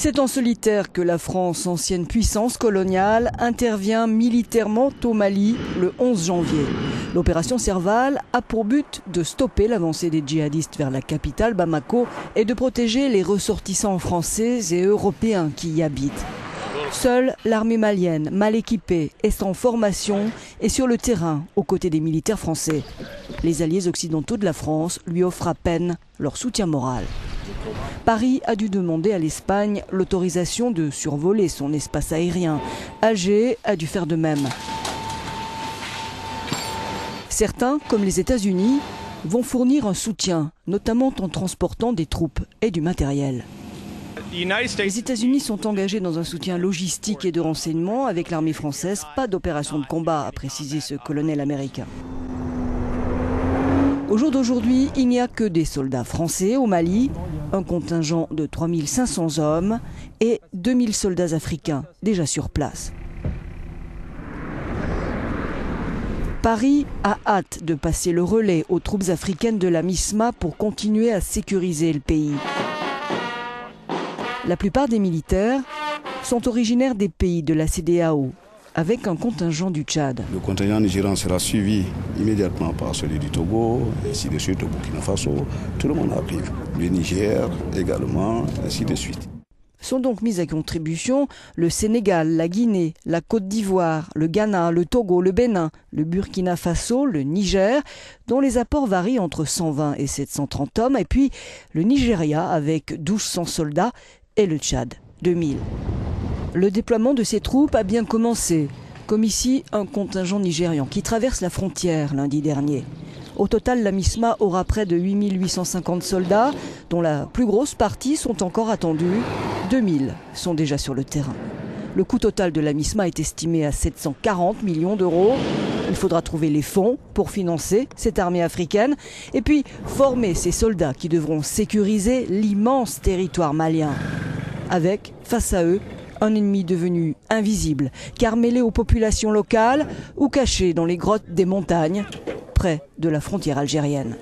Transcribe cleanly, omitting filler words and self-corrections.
C'est en solitaire que la France, ancienne puissance coloniale, intervient militairement au Mali le 11 janvier. L'opération Serval a pour but de stopper l'avancée des djihadistes vers la capitale Bamako et de protéger les ressortissants français et européens qui y habitent. Seule l'armée malienne, mal équipée et sans formation, est sur le terrain aux côtés des militaires français. Les alliés occidentaux de la France lui offrent à peine leur soutien moral. Paris a dû demander à l'Espagne l'autorisation de survoler son espace aérien. Alger a dû faire de même. Certains, comme les États-Unis, vont fournir un soutien, notamment en transportant des troupes et du matériel. Les États-Unis sont engagés dans un soutien logistique et de renseignement avec l'armée française. Pas d'opération de combat, a précisé ce colonel américain. Au jour d'aujourd'hui, il n'y a que des soldats français au Mali, un contingent de 3500 hommes et 2000 soldats africains déjà sur place. Paris a hâte de passer le relais aux troupes africaines de la MISMA pour continuer à sécuriser le pays. La plupart des militaires sont originaires des pays de la CEDEAO, avec un contingent du Tchad. Le contingent nigérian sera suivi immédiatement par celui du Togo, ainsi de suite au Burkina Faso. Tout le monde arrive. Le Niger également, ainsi de suite. Sont donc mis à contribution le Sénégal, la Guinée, la Côte d'Ivoire, le Ghana, le Togo, le Bénin, le Burkina Faso, le Niger, dont les apports varient entre 120 et 730 hommes, et puis le Nigeria avec 1200 soldats et le Tchad, 2000. Le déploiement de ces troupes a bien commencé, comme ici un contingent nigérian qui traverse la frontière lundi dernier. Au total, la MISMA aura près de 8850 soldats, dont la plus grosse partie sont encore attendus. 2000 sont déjà sur le terrain. Le coût total de la MISMA est estimé à 740 millions d'euros. Il faudra trouver les fonds pour financer cette armée africaine et puis former ces soldats qui devront sécuriser l'immense territoire malien. Avec, face à eux, un ennemi devenu invisible, car mêlé aux populations locales ou caché dans les grottes des montagnes, près de la frontière algérienne.